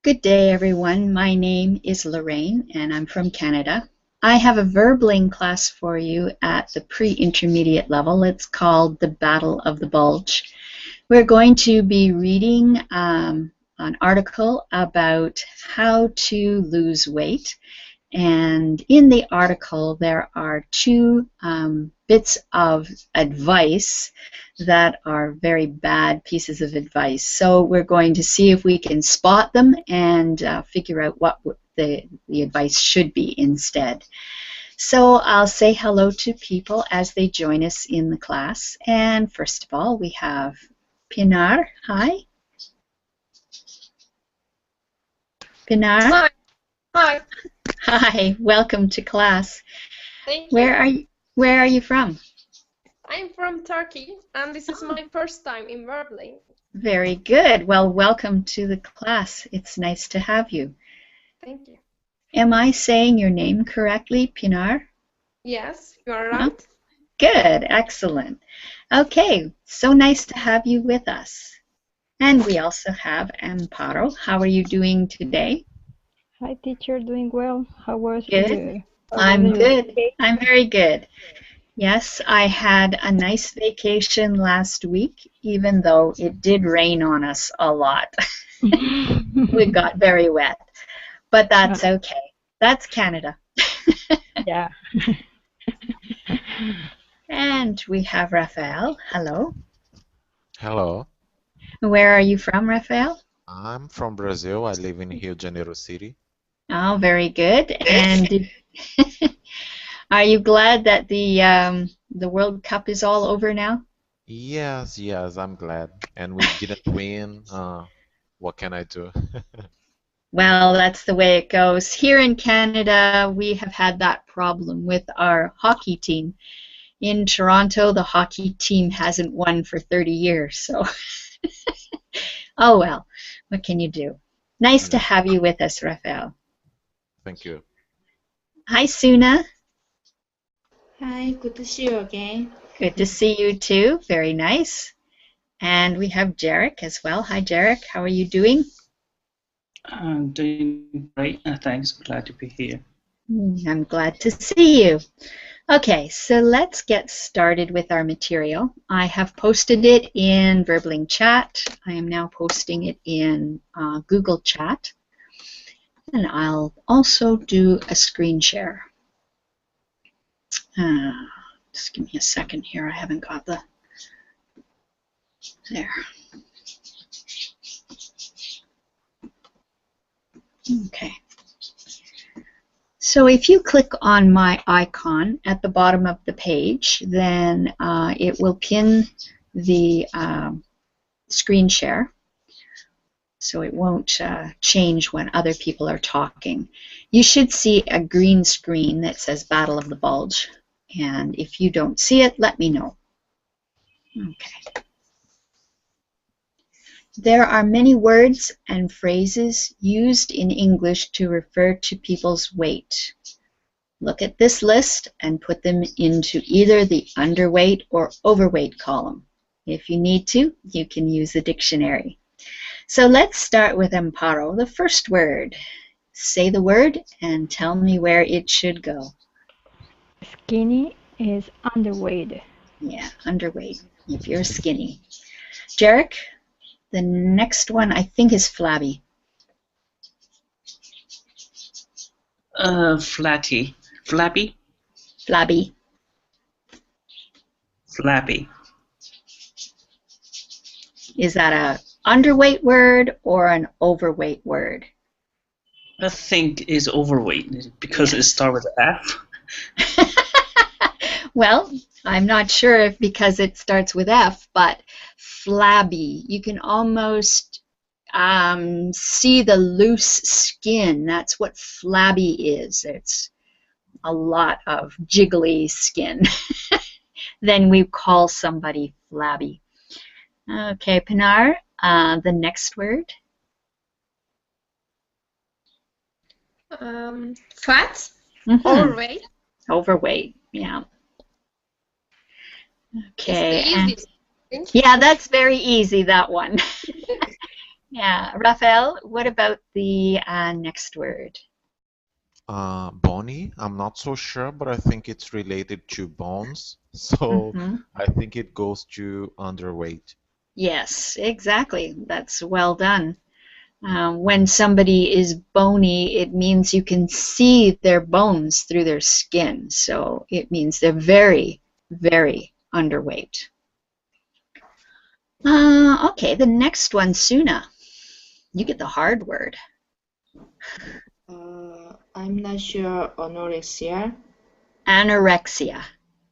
Good day, everyone. My name is Lorraine, and I'm from Canada. I have a verbling class for you at the pre-intermediate level. It's called The Battle of the Bulge. We're going to be reading an article about how to lose weight. And in the article, there are two bits of advice that are very bad pieces of advice. So we're going to see if we can spot them and figure out what the advice should be instead. So I'll say hello to people as they join us in the class. And first of all, we have Pinar. Hi. Pinar. Hi. Hi. Hi. Welcome to class. Thank you. Where are you from? I'm from Turkey, and this is my first time in verbling. Very good. Well, welcome to the class. It's nice to have you. Thank you. Am I saying your name correctly, Pinar? Yes, you are right. Oh, good. Excellent. Okay. So nice to have you with us. And we also have Amparo. How are you doing today? Hi, teacher. Doing well. How was Good. you? I'm good. I'm very good. Yes, I had a nice vacation last week, even though it did rain on us a lot. We got very wet, but that's okay. That's Canada. Yeah. And we have Rafael. Hello. Hello. Where are you from, Rafael? I'm from Brazil. I live in Rio de Janeiro City. Oh, very good. And are you glad that the World Cup is all over now? Yes, I'm glad. And we didn't win. What can I do? Well, that's the way it goes. Here in Canada, we have had that problem with our hockey team. In Toronto, the hockey team hasn't won for 30 years, so oh well, what can you do? Nice to have you with us, Rafael. Thank you. Hi, Suna. Hi, good to see you again. Good to see you too. Very nice. And we have Jarek as well. Hi, Jarek. How are you doing? I'm doing great. Thanks. Glad to be here. I'm glad to see you. Okay, so let's get started with our material. I have posted it in Verbling Chat. I am now posting it in Google Chat. And I'll also do a screen share. Just give me a second here. I haven't got the... There. Okay. So if you click on my icon at the bottom of the page, then it will pin the screen share, so it won't change when other people are talking. You should see a green screen that says Battle of the Bulge, and if you don't see it, let me know. Okay. There are many words and phrases used in English to refer to people's weight. Look at this list and put them into either the underweight or overweight column. If you need to, you can use the dictionary. So let's start with Amparo. The first word. Say the word and tell me where it should go. Skinny is underweight. Yeah, underweight, if you're skinny. Jarek? The next one, I think, is flabby. Flatty. Flappy? Flabby. Flappy. Is that a underweight word or an overweight word? I think is overweight because it starts with F. Well, I'm not sure if because it starts with F, but flabby. You can almost see the loose skin. That's what flabby is. It's a lot of jiggly skin. Then we call somebody flabby. Okay, Pinar, the next word. Fat? Mm-hmm. Overweight? Overweight, yeah. Okay. It's the easiest. Yeah, that's very easy, that one. Yeah, Raphael, what about the next word? Bony, I'm not so sure, but I think it's related to bones. So Hmm. I think it goes to underweight. Yes, exactly. That's well done. When somebody is bony, it means you can see their bones through their skin. So it means they're very, very underweight. Okay, the next one, Suna. You get the hard word. I'm not sure. Anorexia. Anorexia.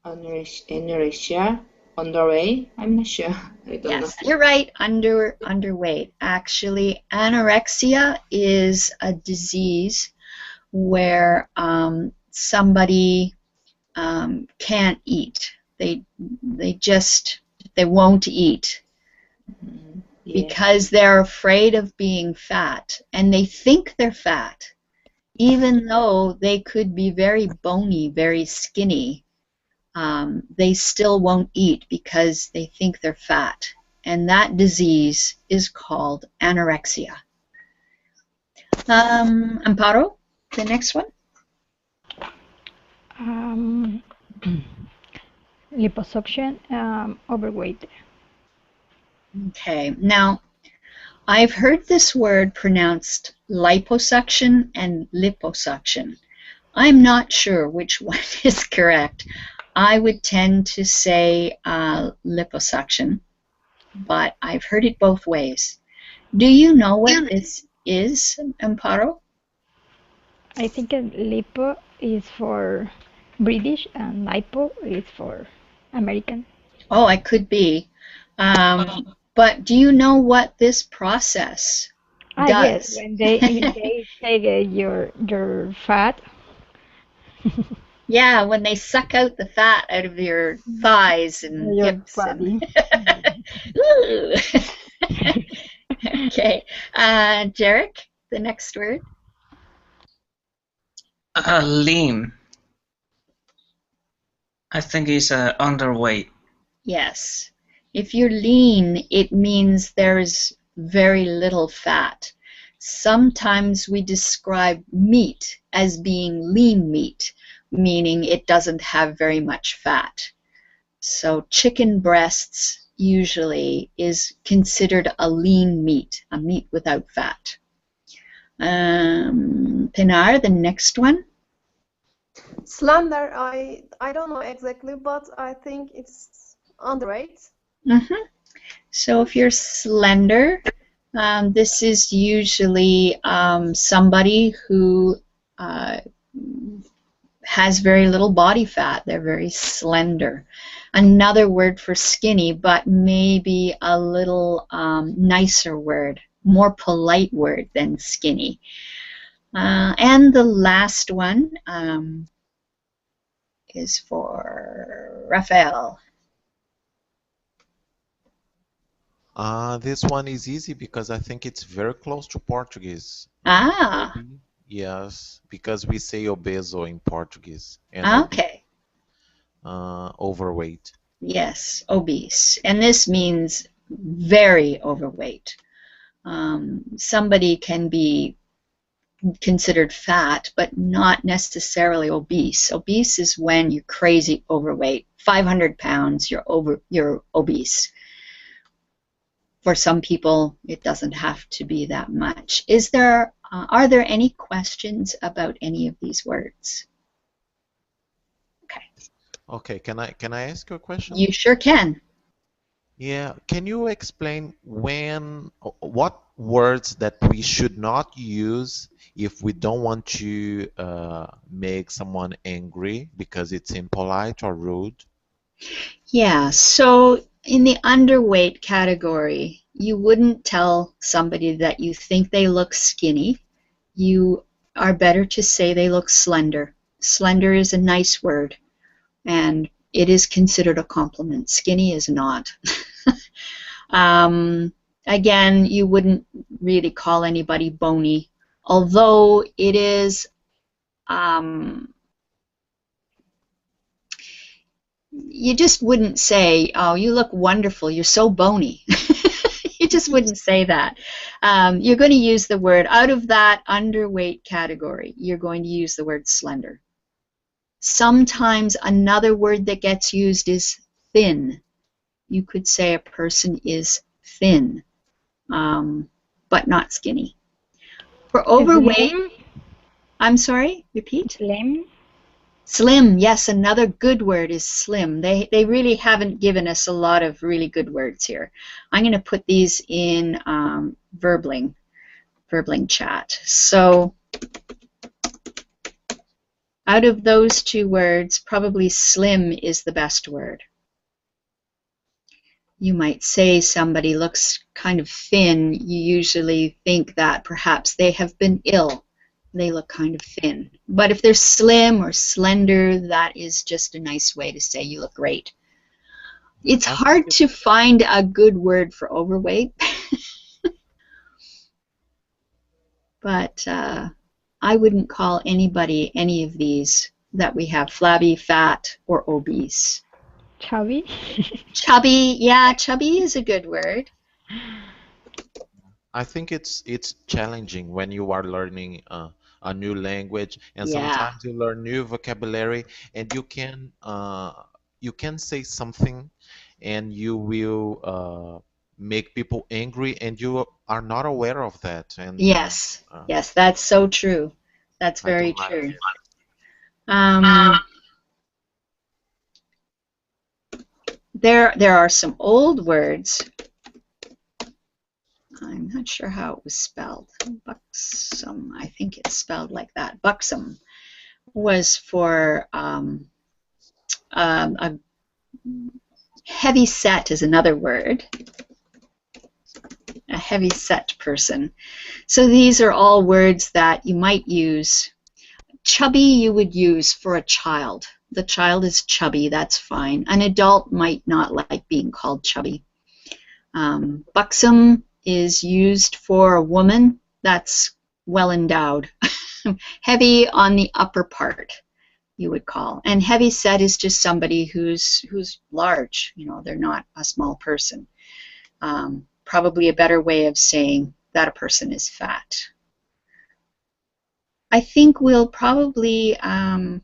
Anorexia. Underway. I'm not sure. I don't know. Yes, you're right. Underweight. Actually, anorexia is a disease where somebody can't eat. They won't eat Yeah. because they're afraid of being fat, and they think they're fat, even though they could be very bony, very skinny. They still won't eat because they think they're fat, and that disease is called anorexia. Amparo, the next one. Um, liposuction, overweight. Okay, now I've heard this word pronounced liposuction and liposuction. I'm not sure which one is correct. I would tend to say liposuction, but I've heard it both ways. Do you know what this is, Amparo? I think lipo is for British and lipo is for American. Oh, I could be. But do you know what this process Yes, does? when they take your fat. Yeah, when they suck out the fat out of your thighs and Your hips and body. Ooh. Okay. Jarek, the next word. Lean. I think it's underweight. Yes. If you're lean, it means there's very little fat. Sometimes we describe meat as being lean meat, meaning it doesn't have very much fat. So chicken breasts usually is considered a lean meat, a meat without fat. Pinar, the next one. Slender, I don't know exactly, but I think it's underweight. Mm-hmm. So if you're slender, this is usually somebody who has very little body fat. They're very slender. Another word for skinny, but maybe a little nicer word, more polite word than skinny. And the last one is for Raphael. This one is easy because I think it's very close to Portuguese. Ah, Yes, because we say obeso in Portuguese and obese, okay. overweight. Yes, obese. And this means very overweight. Somebody can be considered fat, but not necessarily obese. Obese is when you're crazy overweight. 500 pounds, you're obese. For some people, it doesn't have to be that much. Are there any questions about any of these words? Okay, Okay, can I ask you a question? you sure can. Yeah, can you explain what words that we should not use if we don't want to make someone angry because it's impolite or rude? Yeah, so in the underweight category, you wouldn't tell somebody that you think they look skinny. You are better to say they look slender. Slender is a nice word, and it is considered a compliment. Skinny is not. Again, you wouldn't really call anybody bony, although it is you just wouldn't say, "Oh, you look wonderful. You're so bony." You just wouldn't say that. You're going to use the word, out of that underweight category, you're going to use the word slender. Sometimes another word that gets used is thin. You could say a person is thin, but not skinny. For overweight, Slim. I'm sorry, repeat? Slim. Slim, yes, another good word is slim. They really haven't given us a lot of really good words here. I'm going to put these in verbling chat. So out of those two words, probably slim is the best word. You might say somebody looks kind of thin. You usually think that perhaps they have been ill. They look kind of thin. But if they're slim or slender, that is just a nice way to say you look great. It's hard to find a good word for overweight. But I wouldn't call anybody any of these that we have: flabby, fat, or obese. Chubby. Chubby, yeah, chubby is a good word. I think it's challenging when you are learning a new language, and Yeah. sometimes you learn new vocabulary, and you can say something, and you will make people angry, and you are not aware of that. And Yes, yes, that's so true. That's I don't very like true. it. There are some old words. I'm not sure how it was spelled. Buxom, I think it's spelled like that. Buxom was for a heavy set is another word. A heavy set person. So these are all words that you might use. Chubby you would use for a child. The child is chubby, that's fine. An adult might not like being called chubby. Buxom is used for a woman that's well endowed. Heavy on the upper part, you would call. And heavy set is just somebody who's large. You know, they're not a small person. Probably a better way of saying that a person is fat. I think we'll probably come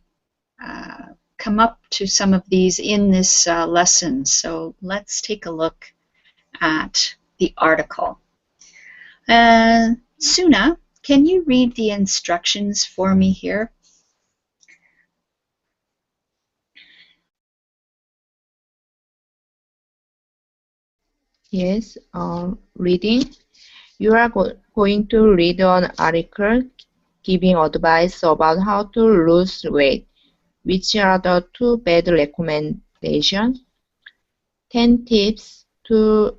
up to some of these in this lesson. So let's take a look at the article. Suna, can you read the instructions for me here? Yes, reading. You are going to read an article giving advice about how to lose weight. Which are the two bad recommendations? 10 tips to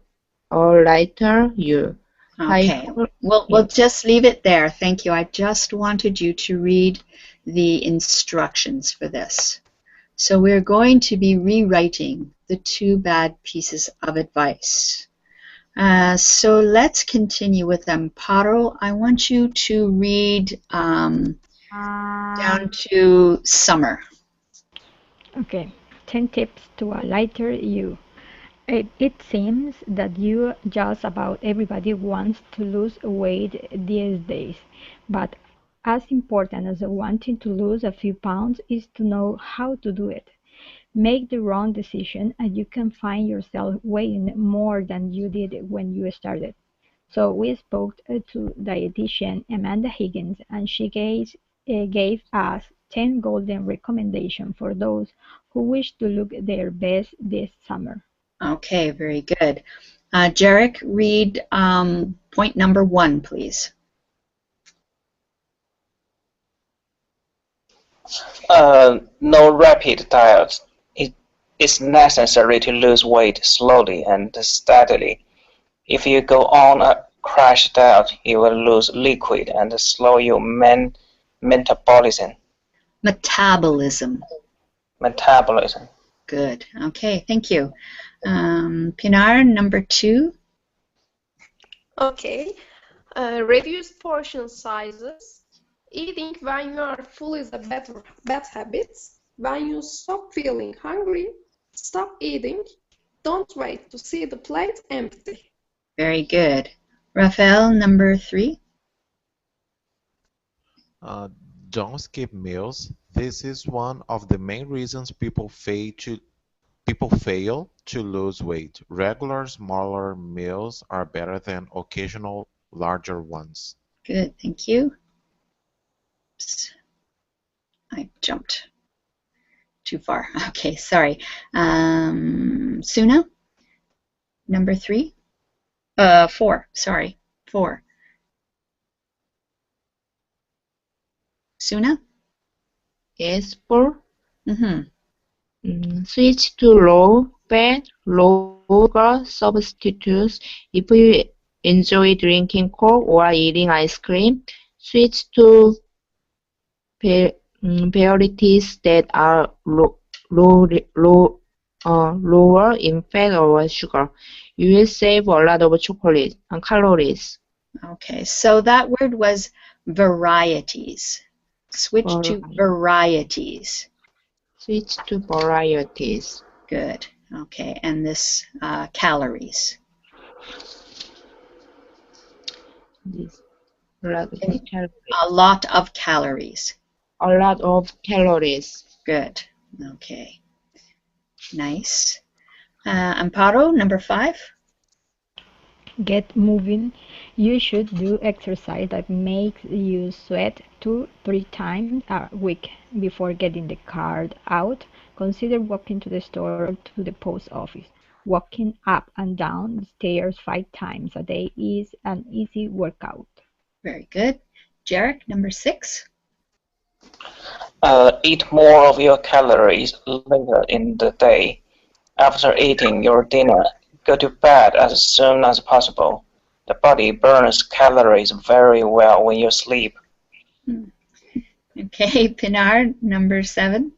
a lighter you. Okay, we'll just leave it there. Thank you. I just wanted you to read the instructions for this. So we're going to be rewriting the two bad pieces of advice. So let's continue with Amparo. I want you to read down to Summer. Okay, 10 tips to a lighter you. It seems that just about everybody wants to lose weight these days, but as important as wanting to lose a few pounds is to know how to do it. Make the wrong decision and you can find yourself weighing more than you did when you started. So we spoke to dietitian Amanda Higgins, and she gave us 10 golden recommendations for those who wish to look their best this summer. Okay, very good. Jarek, read point number 1, please. No rapid diet. It's necessary to lose weight slowly and steadily. If you go on a crash diet, you will lose liquid and slow your metabolism. Metabolism. Metabolism. Good. Okay, thank you. Pinar, number 2. Okay. Reduce portion sizes. Eating when you are full is a bad habit. When you stop feeling hungry, stop eating. Don't wait to see the plate empty. Very good. Raphael, number 3. Don't skip meals. This is one of the main reasons people fail to lose weight. Regular smaller meals are better than occasional larger ones. Good, thank you. Oops, I jumped too far. Okay, sorry. Suna, number 3. 4, sorry. 4. Suna? Yes, 4. Mm-hmm. Switch to low-fat, low-sugar substitutes. If you enjoy drinking Coke or eating ice cream, switch to varieties that are lower in fat or sugar. You will save a lot of chocolate and calories. Okay, so that word was varieties. Switch to varieties. Switch to varieties. Good. Okay, and this calories. A lot of calories. A lot of calories. A lot of calories. Good. Okay. Nice. Amparo, number 5. Get moving. You should do exercise that makes you sweat 2-3 times a week before getting the card out. Consider walking to the store or to the post office. Walking up and down the stairs 5 times a day is an easy workout. Very good. Jarek, number 6. Eat more of your calories later in the day. After eating your dinner, go to bed as soon as possible. The body burns calories very well when you sleep. Okay, Pinar, number 7.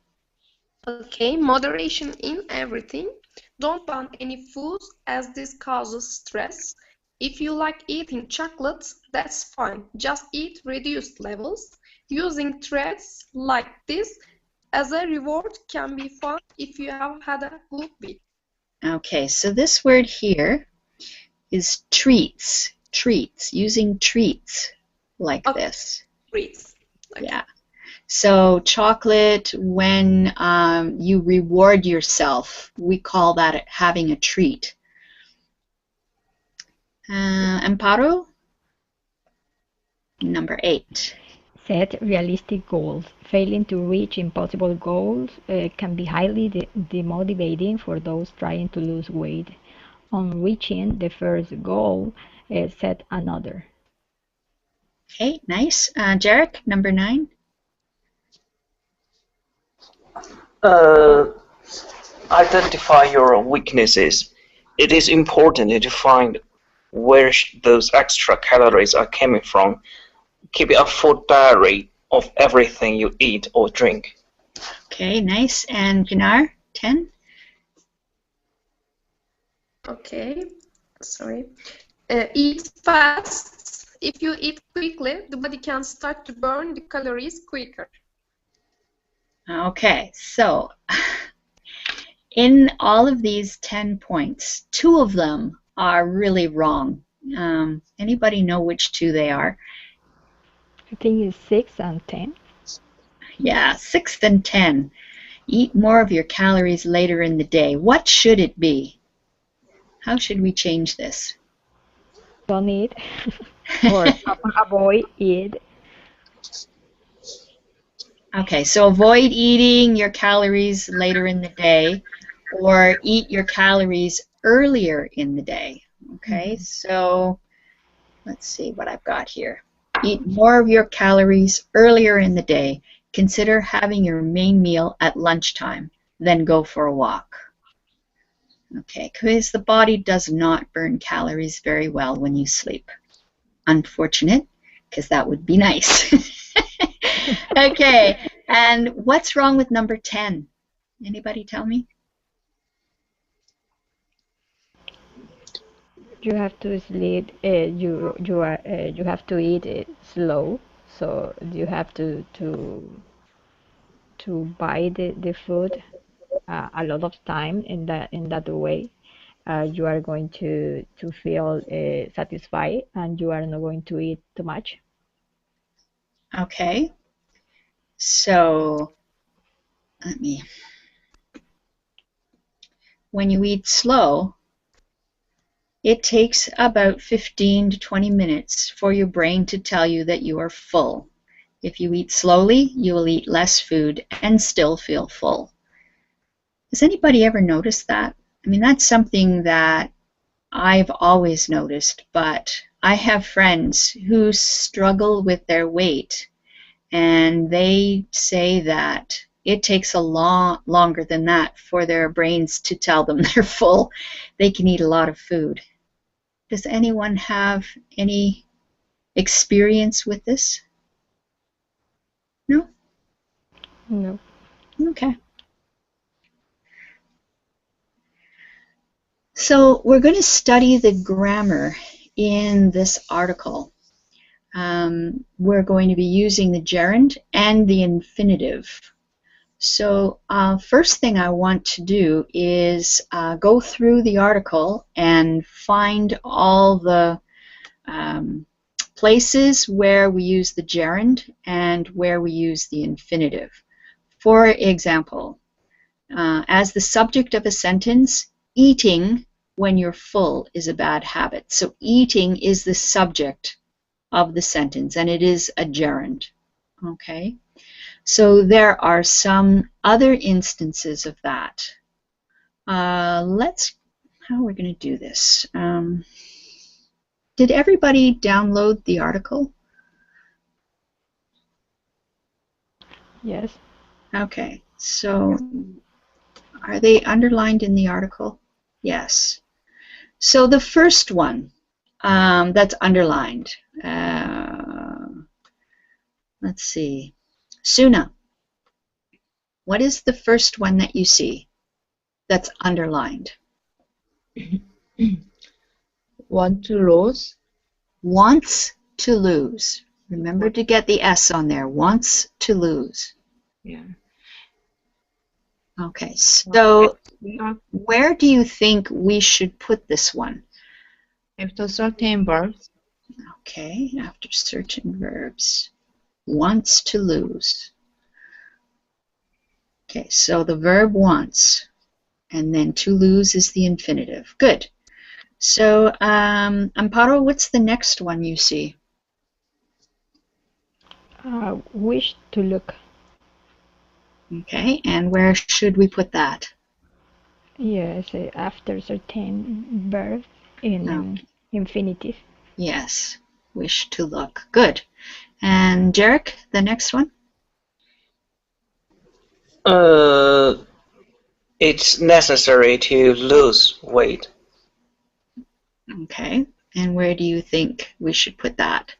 Okay, moderation in everything. Don't ban any foods as this causes stress. If you like eating chocolates, that's fine. Just eat reduced levels. Using threads like this as a reward can be fun if you have had a good week. Okay, so this word here is treats. Treats. Using treats like this. Treats. Okay. Yeah. So chocolate, when you reward yourself, we call that having a treat. Amparo, number 8. Set realistic goals. Failing to reach impossible goals can be highly demotivating for those trying to lose weight. On reaching the first goal, set another. Okay, nice. Jarek, number 9. Identify your weaknesses. It is important to find where those extra calories are coming from. Keep a food diary of everything you eat or drink. Okay, nice. And Pinar, 10. Okay, sorry. Eat fast. If you eat quickly, the body can start to burn the calories quicker. Okay, so in all of these 10 points, 2 of them are really wrong. Anybody know which 2 they are? I think it's 6 and 10. Yeah, 6 and 10. Eat more of your calories later in the day. What should it be? How should we change this? Don't eat or avoid it. Okay, so avoid eating your calories later in the day or eat your calories earlier in the day. Okay, so let's see what I've got here. Eat more of your calories earlier in the day. Consider having your main meal at lunchtime, then go for a walk. Okay, because the body does not burn calories very well when you sleep. Unfortunate, because that would be nice. Okay, and what's wrong with number 10? Anybody tell me? You have to sleep. You have to eat slow. So you have to buy the food a lot of time in that way. you are going to feel satisfied and you are not going to eat too much. Okay. So when you eat slow, it takes about 15 to 20 minutes for your brain to tell you that you are full. If you eat slowly, you will eat less food and still feel full. Has anybody ever noticed that? I mean, that's something that I've always noticed, but I have friends who struggle with their weight, and they say that it takes a lot longer than that for their brains to tell them they're full. They can eat a lot of food. Does anyone have any experience with this? No? No. Okay. So we're going to study the grammar in this article. We're going to be using the gerund and the infinitive. So first thing I want to do is go through the article and find all the places where we use the gerund and where we use the infinitive. For example, as the subject of a sentence, eating when you're full is a bad habit. So eating is the subject of the sentence, and it is a gerund. Okay? So there are some other instances of that. How are we going to do this? Did everybody download the article? Yes. Okay, so are they underlined in the article? Yes. So the first one that's underlined, let's see. Suna, what is the first one that you see that's underlined? Want to lose? Wants to lose. Remember to get the S on there. Wants to lose. Yeah. Okay, so where do you think we should put this one? After certain verbs. Okay, after certain verbs. Wants to lose. Okay, so the verb wants, and then to lose is the infinitive. Good. So, Amparo, what's the next one you see? Wish to look. Okay, and where should we put that? Yes, after certain verb in infinitive. Yes, wish to look. Good. And Jarek, the next one? It's necessary to lose weight. Okay, and where do you think we should put that?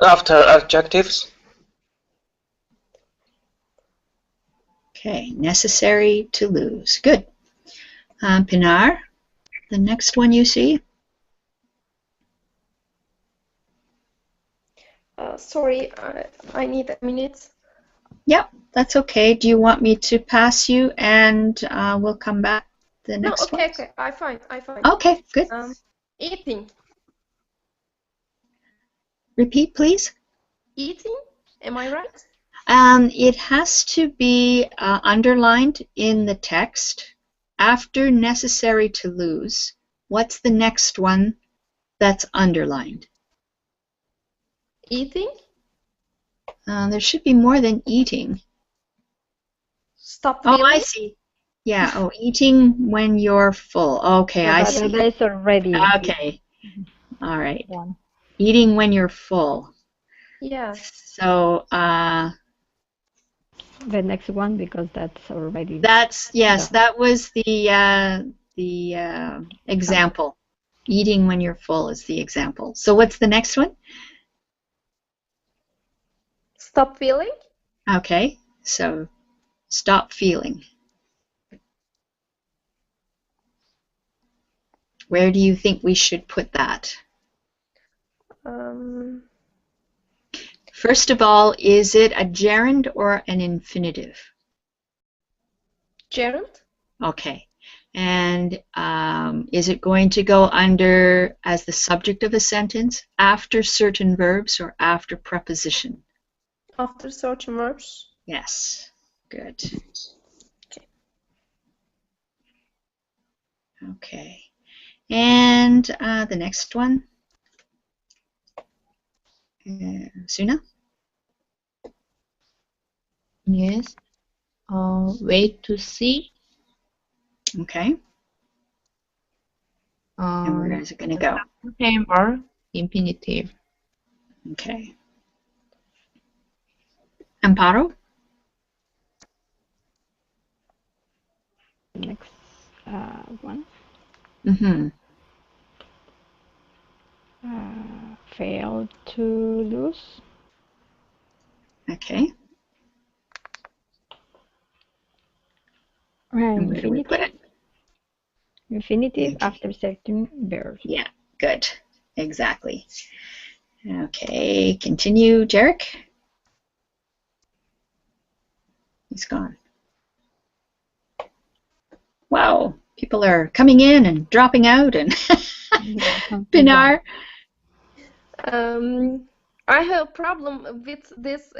After adjectives. Okay, necessary to lose. Good. Pinar, the next one you see? Sorry, I need a minute. Yep, that's okay. Do you want me to pass you and we'll come back the next one? Okay, I find. Okay, good. Eating. Repeat, please. Eating, am I right? It has to be underlined in the text. After necessary to lose, what's the next one that's underlined? Eating. There should be more than eating. Stop feeling. Oh, I see. Yeah, oh, eating when you're full. Okay, I see. That's already. Okay, all right. One. Eating when you're full. Yeah. So, the next one, because that's already. That's, yes, that was the example. Eating when you're full is the example. So what's the next one? Stop feeling. Okay, so stop feeling. Where do you think we should put that? First of all, is it a gerund or an infinitive? Gerund. Okay. And is it going to go under as the subject of a sentence after certain verbs or after preposition? After certain verbs. Yes. Good. Okay. Okay. And the next one. Suna? Yes. Wait to see. Okay. And where is it going to go? September, infinitive. Okay. Amparo? Next one. Mm-hmm. Fail to lose. Okay. And where do we put it? Infinitive Okay. after certain verbs. Yeah, good. Exactly. Okay, continue, Jarek. He's gone. Wow, people are coming in and dropping out, and Pinar. I have a problem with this.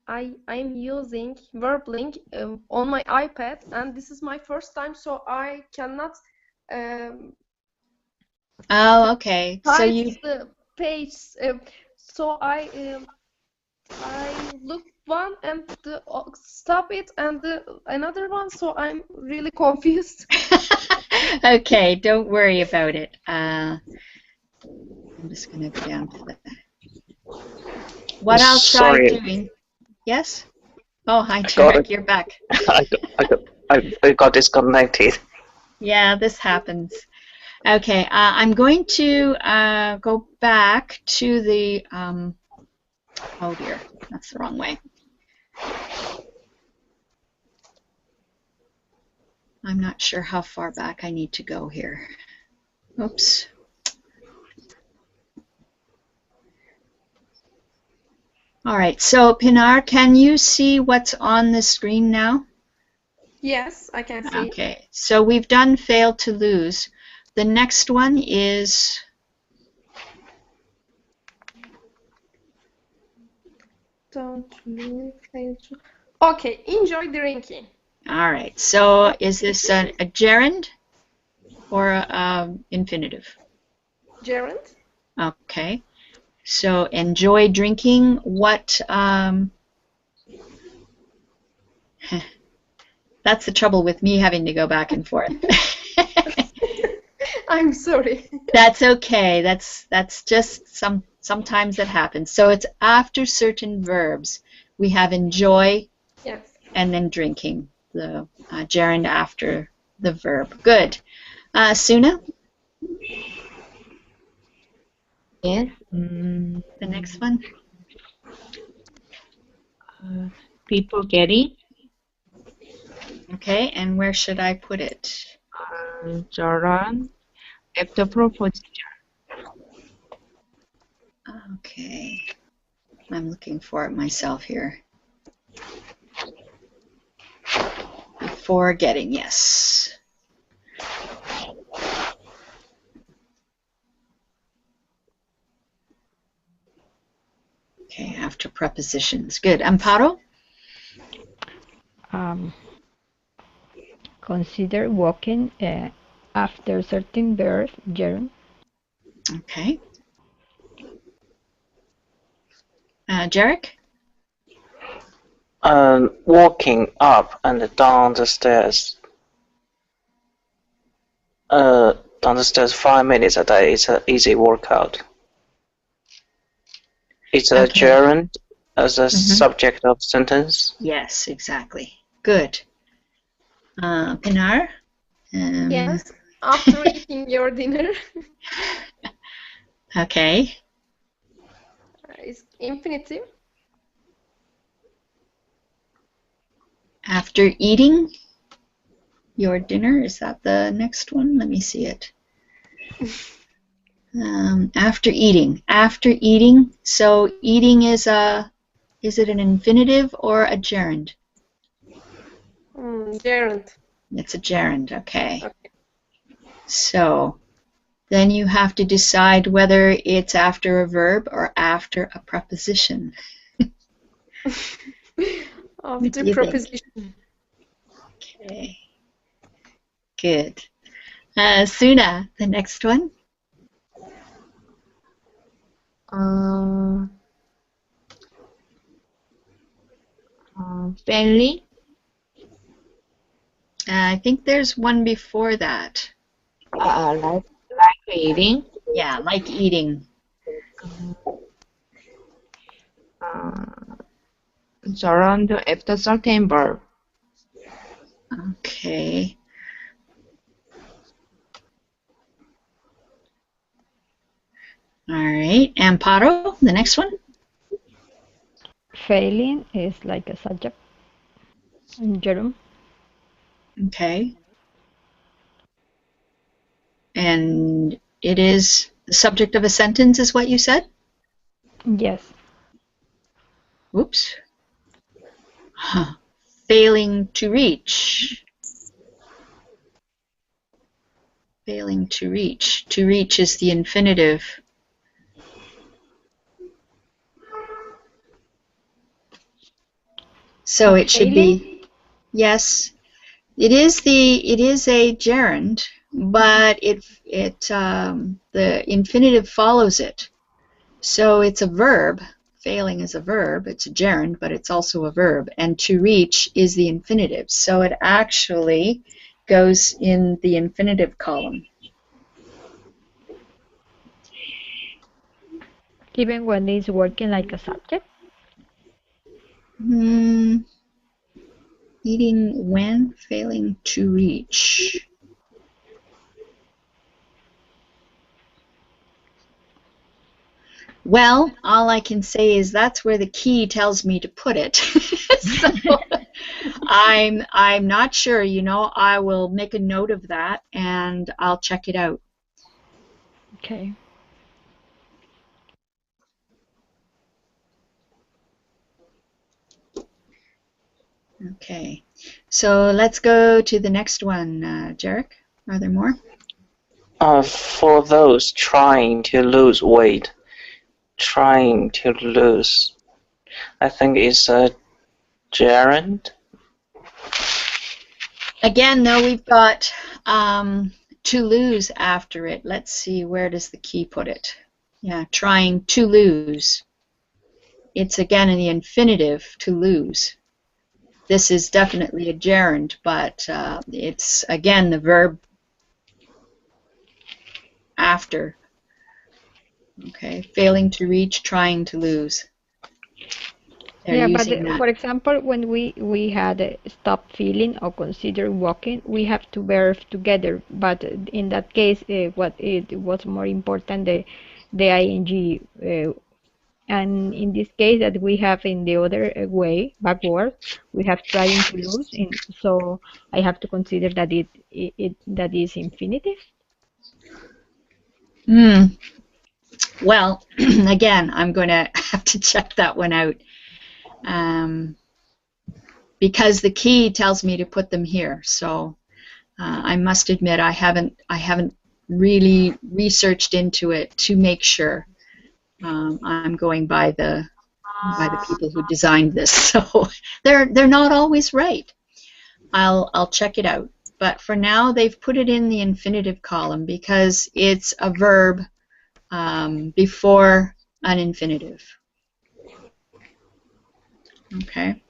I'm using Verbling on my iPad, and this is my first time, so I cannot Oh, okay. So type you. the page. So I look one and stop it, and another one. So I'm really confused. Okay, don't worry about it. I'm just going to go down to that. What I'll try Sorry, doing. Yes? Oh, hi, I got Jarek. it. You're back. I got disconnected. Yeah, this happens. Okay, I'm going to go back to the, oh dear, that's the wrong way. I'm not sure how far back I need to go here. Oops. All right, so Pinar, can you see what's on the screen now? Yes, I can see. Okay, so we've done fail to lose. The next one is Don't lose, fail to. Okay, enjoy drinking. all right. So is this a gerund or a infinitive? Gerund. Okay. So enjoy drinking. What? That's the trouble with me having to go back and forth. I'm sorry. That's okay. That's just sometimes that happens. So it's after certain verbs. We have enjoy, Yes. and then drinking. The gerund after the verb. Good. Suna, Yes. the next one. People getting. Okay, and where should I put it? Jaran after proposition. Okay, I'm looking for it myself here. Before getting, yes. Okay, after prepositions. Good. Amparo? Consider walking after certain verbs, gerund. Okay. Jarek? Walking up and down the stairs. Down the stairs 5 minutes a day is an easy workout. It's a Okay. gerund as a subject of sentence. Yes, exactly. Good. Pinar? Yes. After eating your dinner. Okay. It's infinitive. After eating your dinner, is that the next one? Let me see it. After eating. After eating. So eating is it an infinitive or a gerund? Gerund. It's a gerund, okay. Okay. So then you have to decide whether it's after a verb or after a preposition. What do After you think? preposition. Okay. Good. Suna, the next one. Family. I think there's one before that. Like eating. Yeah, like eating. Surround after certain verb. Okay. All right. Amparo, the next one. Failing is like a subject in gerund. Okay. And it is the subject of a sentence, is what you said? Yes. Oops. Huh. Failing to reach. Failing to reach. To reach is the infinitive. So it should be, yes, it is a gerund, but the infinitive follows it. So it's a verb. Failing is a verb. It's a gerund, but it's also a verb. And to reach is the infinitive. So it actually goes in the infinitive column. Even when it's working like a subject? Eating when, failing to reach. Well, all I can say is that's where the key tells me to put it. So I'm not sure, you know. I will make a note of that and I'll check it out. Okay. Okay. So let's go to the next one, Jarek. Are there more? For those trying to lose weight, trying to lose, I think it's a gerund. Again, though, we've got to lose after it. Let's see, where does the key put it? Yeah, trying to lose. It's again in the infinitive, to lose. This is definitely a gerund, but it's again the verb after. Okay, failing to reach, trying to lose. They're Yeah, but using that. for example, when we had stop feeling or consider walking, we have to verb together. But in that case, what it was more important the ing, and in this case that we have in the other way backward, we have trying to lose. So I have to consider that it that is infinitive. Well, again, I'm going to have to check that one out. Because the key tells me to put them here. So I must admit I haven't really researched into it to make sure. I'm going by the people who designed this, so they're not always right. I'll check it out. But for now, they've put it in the infinitive column because it's a verb before an infinitive. Okay.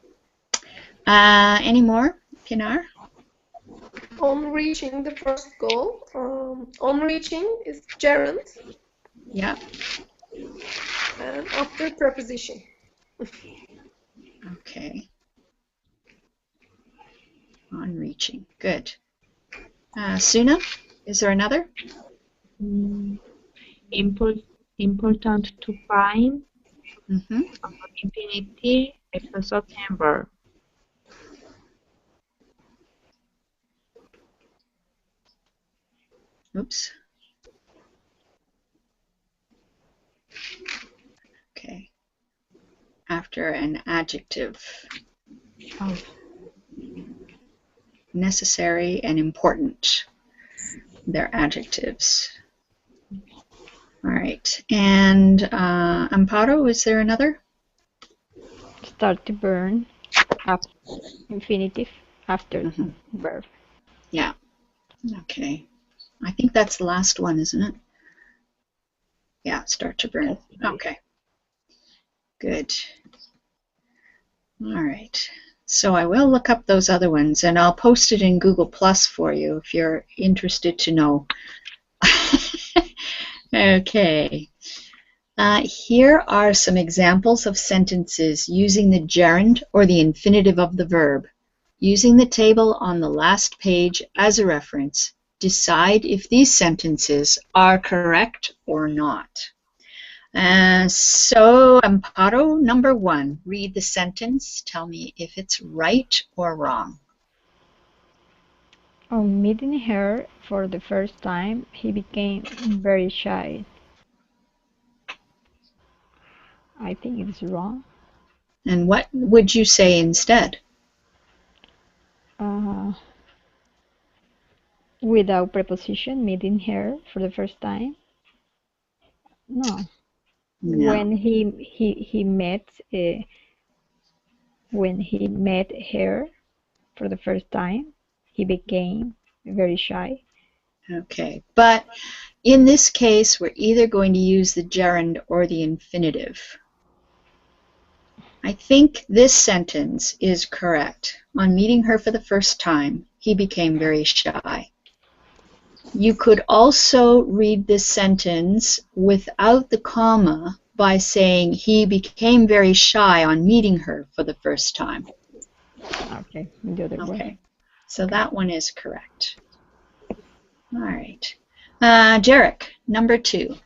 Any more, Pinar? On reaching the first goal, on reaching is gerund. Yeah. And after preposition. Okay. On reaching. Good. Suna, is there another? Important to find. Mm-hmm. Infinity after certain verb. Oops. after an adjective. Oh, Necessary and important. They're adjectives. All right. And Amparo, is there another? start to burn. Infinitive after Mhm. verb. Yeah. Okay. I think that's the last one, isn't it? Yeah, start to burn. Okay. Good. All right. So I will look up those other ones, and I'll post it in Google Plus for you if you're interested to know. Okay. Here are some examples of sentences using the gerund or the infinitive of the verb. Using the table on the last page as a reference, decide if these sentences are correct or not. So, Amparo, number 1, read the sentence. Tell me if it's right or wrong. On meeting her for the first time, he became very shy. I think it's wrong. And what would you say instead? Uh, without preposition, meeting her for the first time. No. No. When he met her for the first time, he became very shy. Okay. But in this case, we're either going to use the gerund or the infinitive. I think this sentence is correct. On meeting her for the first time, he became very shy. You could also read this sentence without the comma by saying he became very shy on meeting her for the first time. Okay, the other way. Okay, so that one is correct. All right. Jarek, number 2.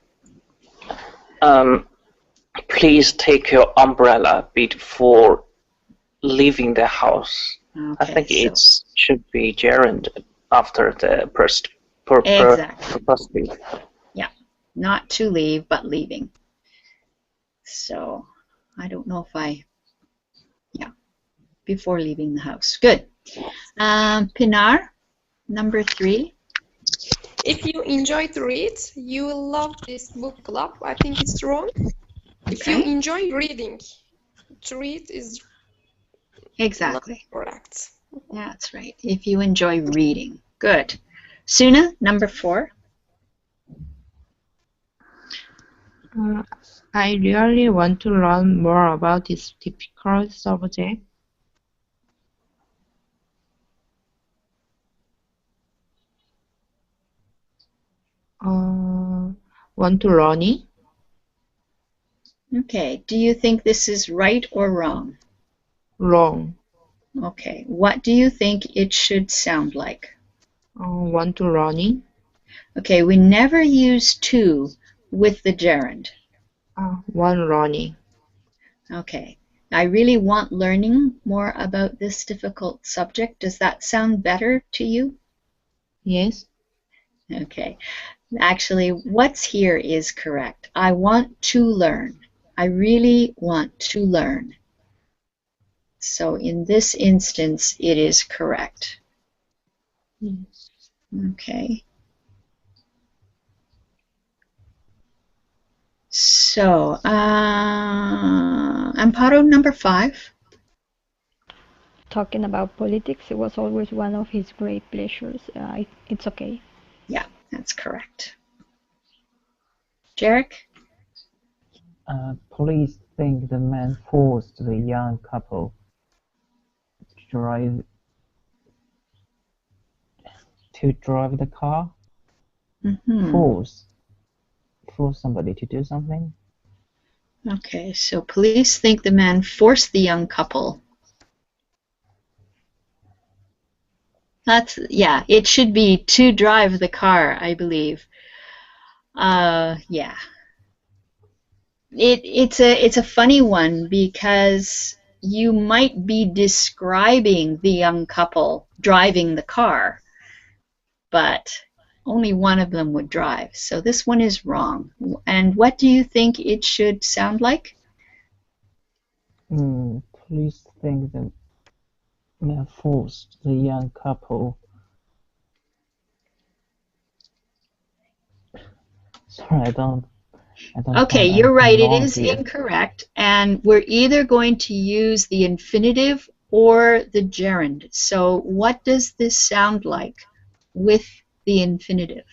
Please take your umbrella before leaving the house. Okay, I think so it should be gerund after the exactly. purposely. Yeah, not to leave, but leaving. So I don't know if before leaving the house. Good. Pinar, number 3. If you enjoy to read, you will love this book club. I think it's wrong. If you Okay. enjoy reading, to read is not Exactly. correct. Yeah, that's right. If you enjoy reading. Good. Suna, number 4. I really want to learn more about this difficult subject. Want to learn it? Okay. Do you think this is right or wrong? Wrong. Okay. What do you think it should sound like? Want to learn it? Okay. We never use to with the gerund. Want learning. Okay. I really want learning more about this difficult subject. Does that sound better to you? Yes. Okay. Actually, what's here is correct. I want to learn. I really want to learn. So in this instance, it is correct. Yes. Okay. So, Amparo, number 5. Talking about politics was always one of his great pleasures. It's okay. Yeah, that's correct. Jarek? Police think the man forced the young couple to drive the car. Mm-hmm. Force somebody to do something. Okay, so police think the man forced the young couple. Yeah, it should be to drive the car, I believe. Yeah. It's a funny one because you might be describing the young couple driving the car, but only one of them would drive. So this one is wrong. And what do you think it should sound like? Please thank the man forced the young couple. Sorry, I don't Okay, find you're anything right. It wrong is here. incorrect. And we're either going to use the infinitive or the gerund. So what does this sound like with the infinitive?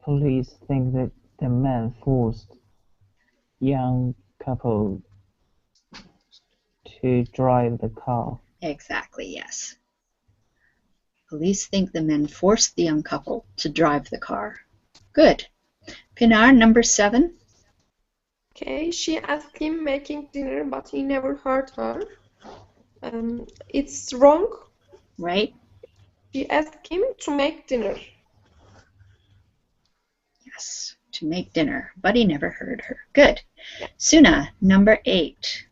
Police think that the man forced young couple to drive the car. Exactly, yes. Police think the men forced the young couple to drive the car. Good. Pinar, number 7. Okay, she asked him making dinner, but he never heard her. It's wrong. Right? She asked him to make dinner. Yes, to make dinner, but he never heard her. Good. Suna, number 8.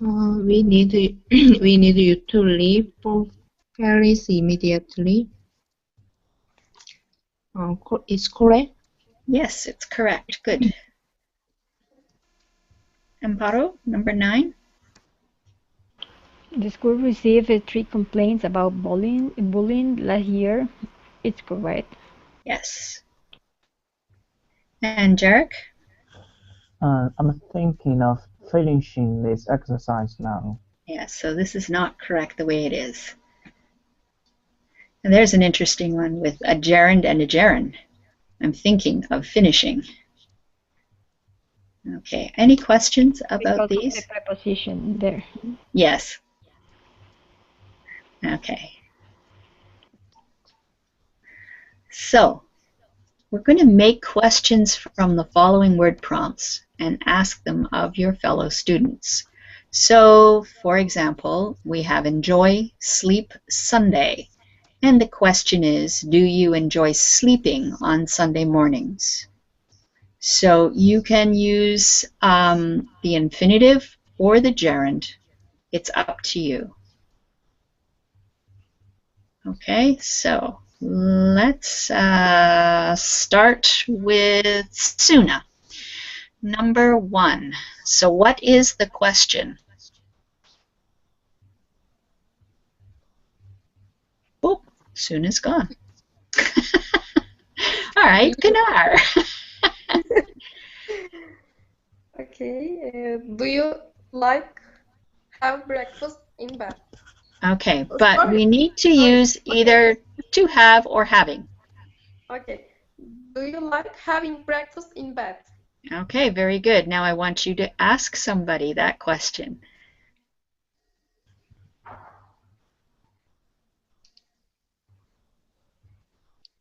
We need we need you to leave for Paris immediately. It's correct. Yes, it's correct. Good. Amparo, number 9. The school received 3 complaints about bullying last year. It's correct. Yes. And Jarek? I'm thinking of finishing this exercise now. Yes, so this is not correct the way it is. And there's an interesting one with a gerund and a gerund. I'm thinking of finishing. Okay, any questions about Because of these? the preposition there. Yes. Okay. So, we're going to make questions from the following word prompts and ask them of your fellow students. So, for example, we have enjoy, sleep, Sunday. And the question is, do you enjoy sleeping on Sunday mornings? So you can use the infinitive or the gerund. It's up to you. Okay, so let's start with Suna. Number 1. So what is the question? Oh, Suna's gone. All right, Pinar. Okay, do you like have breakfast in bed? Okay, Oh, but sorry, we need to sorry. use either to have or having. Okay. Do you like having breakfast in bed? Okay, very good. Now I want you to ask somebody that question.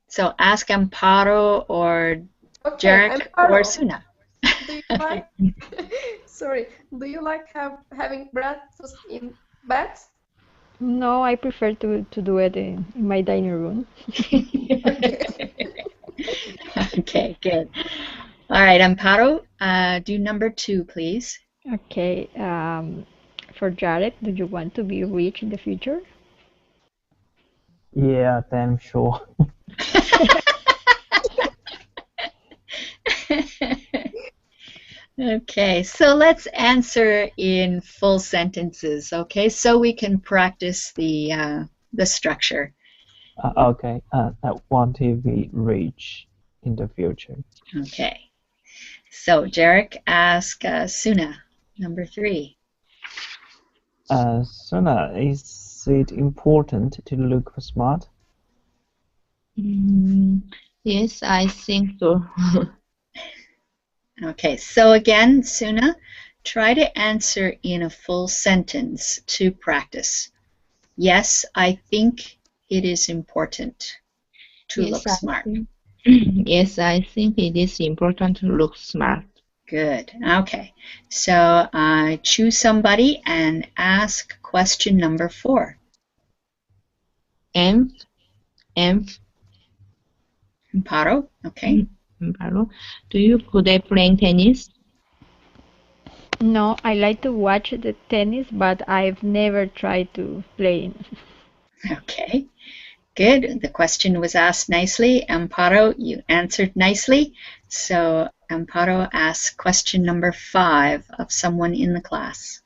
So ask Amparo or Okay, Jarek or Amparo, Suna. do you like sorry, do you like having breakfast in bed? No, I prefer to do it in my dining room. Okay. Okay, good. All right, Amparo, do number 2, please. Okay, for Jared, do you want to be rich in the future? Yeah, damn sure. Okay, so let's answer in full sentences, okay? So we can practice the structure. Okay, I want to be rich in the future. Okay. So Jarek, ask Suna, number 3. Suna, is it important to look smart? Yes, I think so. Okay, so again, Suna, try to answer in a full sentence to practice. Yes, I think it is important to look smart. Yes, I think it is important to look smart. Good. Okay, so choose somebody and ask question number 4. And Amparo, okay. Amparo, do you good at playing tennis? No, I like to watch the tennis, but I've never tried to play. Okay, good. The question was asked nicely. Amparo, you answered nicely. So Amparo asks question number 5 of someone in the class.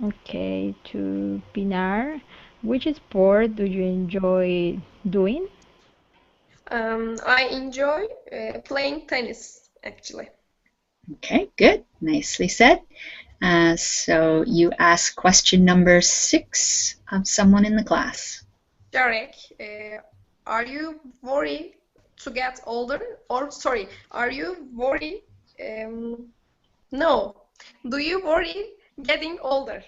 Okay, to Pinar, which sport do you enjoy doing? I enjoy playing tennis, actually. Okay, good. Nicely said. So you ask question number 6 of someone in the class. Jarek, are you worried to get older? Or, sorry, are you worried? No. Do you worry getting older?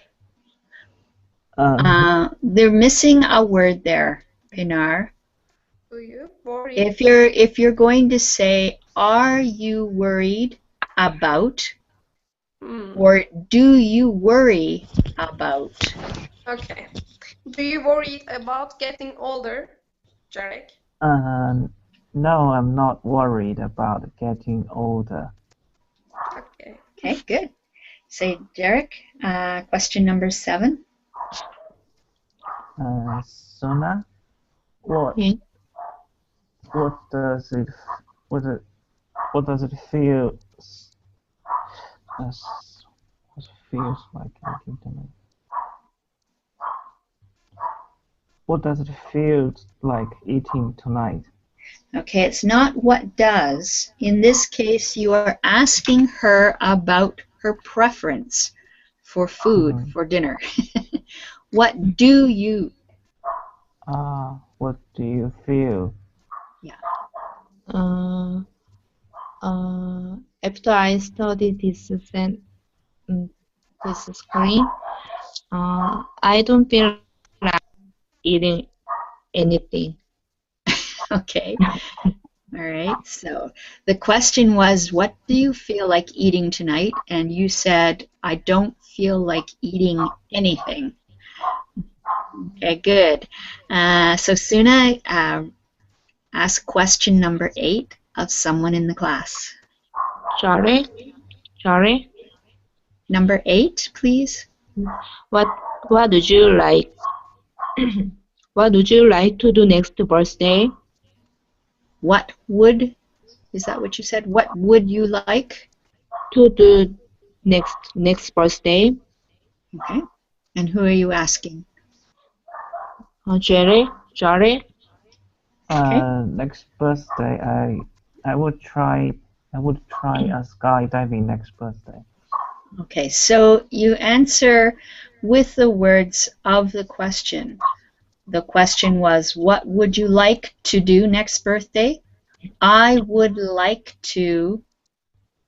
They're missing a word there, Pinar. Do you worry? If you're going to say, are you worried about, or do you worry about? Okay. Do you worry about getting older, Jarek? No, I'm not worried about getting older. Okay. Okay, good. Say, Derek, question number 7. Suna, what 예. what does it what it what does it feel as what feels like eating tonight? What does it feel like eating tonight? Okay, it's not what does. In this case, you are asking her about her preference for food for dinner. What do you? What do you feel? Yeah. After I study this screen, I don't feel like eating anything. Okay. All right. So the question was, what do you feel like eating tonight? And you said, I don't feel like eating anything. Okay, good. So Suna, ask question number 8 of someone in the class. Sorry? Number 8, please. What would you like? What would you like to do next birthday? What would, is that what you said? What would you like? To do next birthday? Okay. And who are you asking? Jerry? Okay. Next birthday, I would try skydiving next birthday. Okay, so you answer with the words of the question. The question was, what would you like to do next birthday? I would like to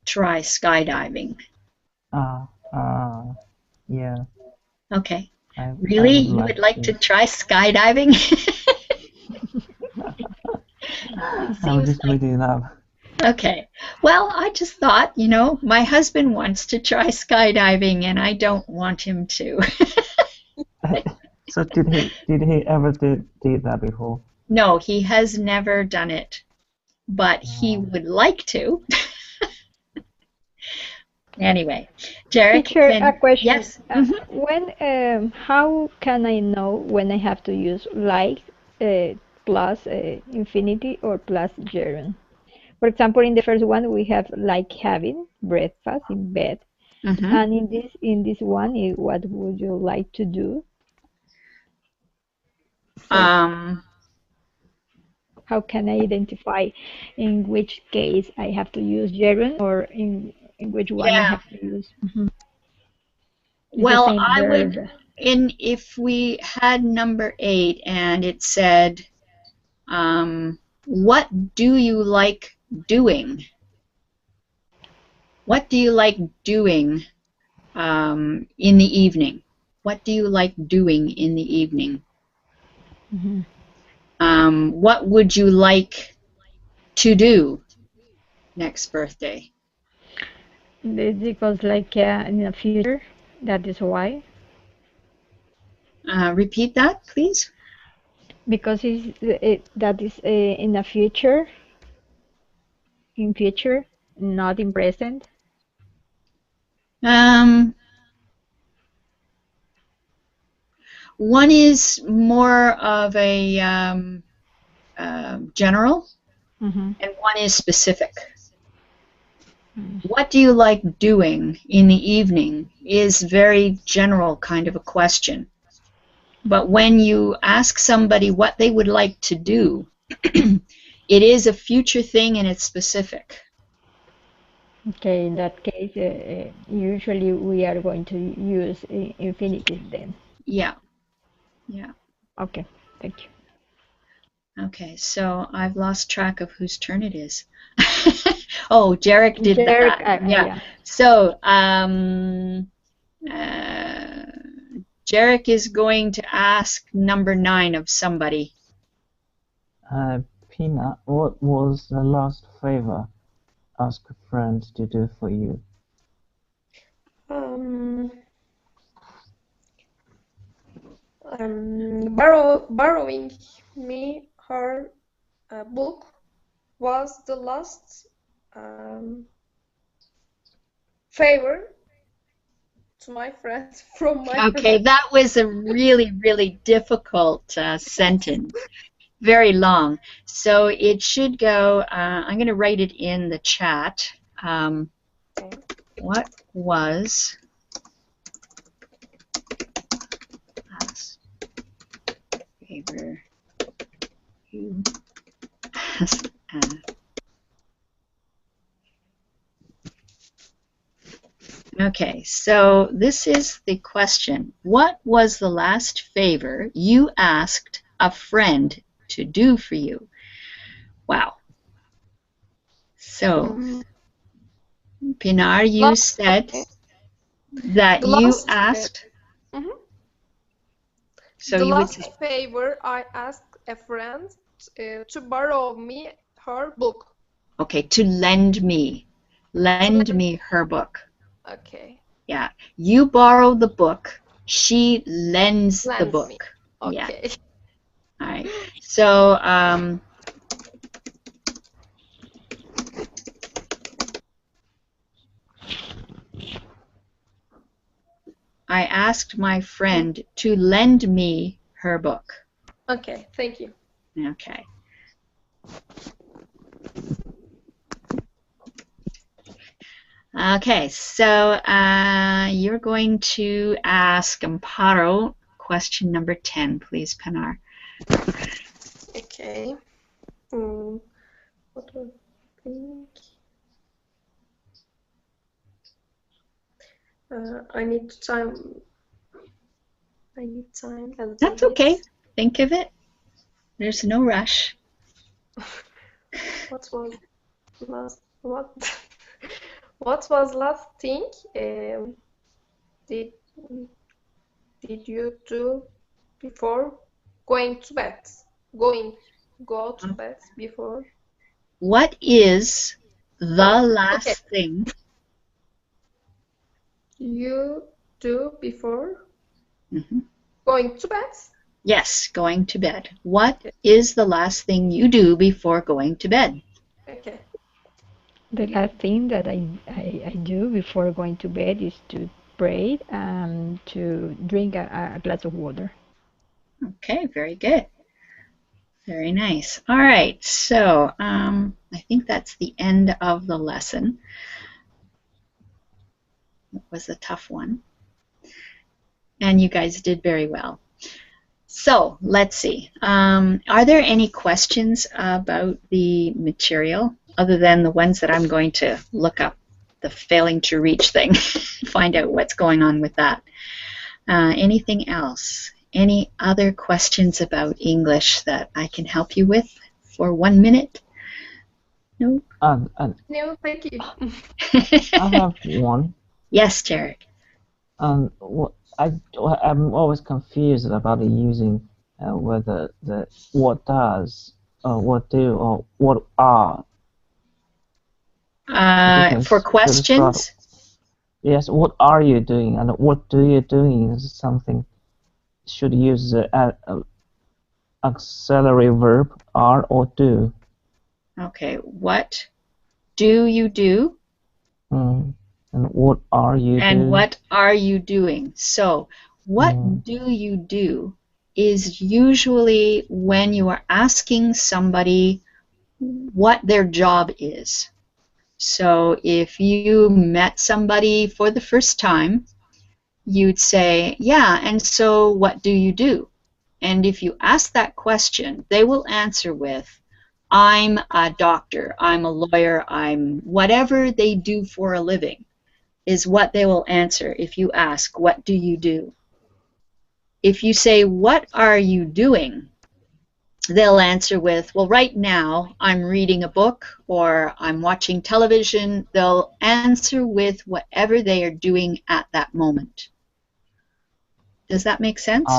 try skydiving. Yeah. Okay. I Really? would You would like to try skydiving? I'm just reading it up. Okay. Well, I just thought, you know, my husband wants to try skydiving and I don't want him to. So did he ever did that before? No, he has never done it, but he would like to. Anyway, Jarek, Teacher, a question. yes. How can I know when I have to use like plus infinity or plus gerund? For example, in the first one, we have like having breakfast in bed, and in this one, what would you like to do? So how can I identify in which case I have to use gerund or in which one I Yeah. have to use? It's the Well, same I verb. would, if we had number 8 and it said, what do you like doing? What do you like doing in the evening? What do you like doing in the evening? What would you like to do next birthday? Because like in the future, that is why. Repeat that, please. Because that is in the future, in future, not in present. One is more of a general, and one is specific. What do you like doing in the evening is very general kind of a question. But when you ask somebody what they would like to do, it is a future thing and it's specific. Okay, in that case, usually we are going to use infinitive then. Yeah. Yeah. Okay, thank you. Okay, so I've lost track of whose turn it is. Oh, Jarek did Derek, that. Yeah. yeah. So, Jarek is going to ask number 9 of somebody. Peanut, what was the last favor ask a friend to do for you? Borrowing me her book was the last favor to my friend from my Okay, friend. that was a really, really difficult sentence. Very long. So it should go, I'm going to write it in the chat. What was last favor you asked? Okay, so this is the question. What was the last favor you asked a friend to do for you? Wow. So, Pinar, you said that The you last asked. So the you would last say, favor I asked a friend to borrow me her book. okay, to lend me. Lend me her book. Okay. Yeah. You borrow the book. She lends the Lend book. me. Yeah. Okay. All right. So, I asked my friend to lend me her book. Okay, thank you. Okay. Okay, so you're going to ask Amparo question number 10, please, Pinar. Okay. What do I think? I need time. I need time a little That's bit. okay. Think of it. There's no rush. What was last? What? What was last thing? Did did you do before going to bed? Go to bed before. What is the last thing you do before going to bed? Yes, going to bed. What is the last thing you do before going to bed? Okay. The last thing that I do before going to bed is to pray and to drink a glass of water. Okay, very good. Very nice. All right, so I think that's the end of the lesson. It was a tough one. And you guys did very well. So let's see. Are there any questions about the material other than the ones that I'm going to look up, the failing to reach thing, find out what's going on with that? Anything else? Any other questions about English that I can help you with for 1 minute? No? No, thank you. I have one. Yes, Jarek. I'm always confused about using whether the what does, what do, or what are. For questions? Yes, what are you doing and what do you doing is something should use the auxiliary verb are or do. Okay, what do you do? And what are you doing? And what are you doing? So, what do you do is usually when you are asking somebody what their job is. So if you met somebody for the first time, you'd say, yeah, and so what do you do? And if you ask that question, they will answer with, I'm a doctor, I'm a lawyer, I'm whatever they do for a living is what they will answer if you ask, what do you do? If you say, what are you doing? They'll answer with, well, right now I'm reading a book or I'm watching television. They'll answer with whatever they are doing at that moment. Does that make sense?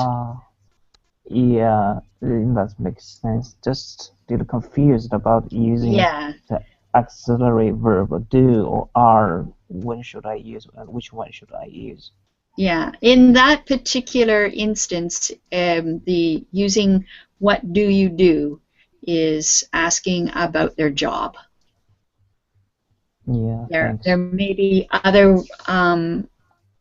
Yeah, that makes sense. Just a little confused about using Yeah. the auxiliary verb do or are. When should I use and which one should I use? Yeah. In that particular instance, the using what do you do is asking about their job. Yeah, thanks. There may be other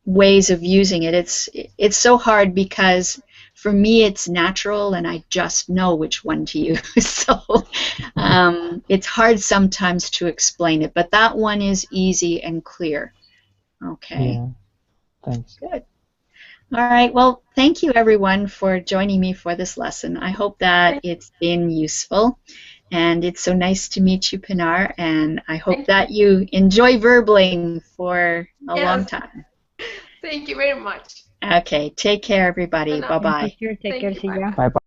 ways of using it. It's so hard because for me it's natural and I just know which one to use. So it's hard sometimes to explain it, but that one is easy and clear. Okay. Yeah, thanks. Good. All right. Well, thank you everyone for joining me for this lesson. I hope that it's been useful. And it's so nice to meet you, Pinar, and I hope that you enjoy verbling for a long time. Thank you very much. Okay, take care, everybody. Bye-bye. Take care, see ya. Bye bye.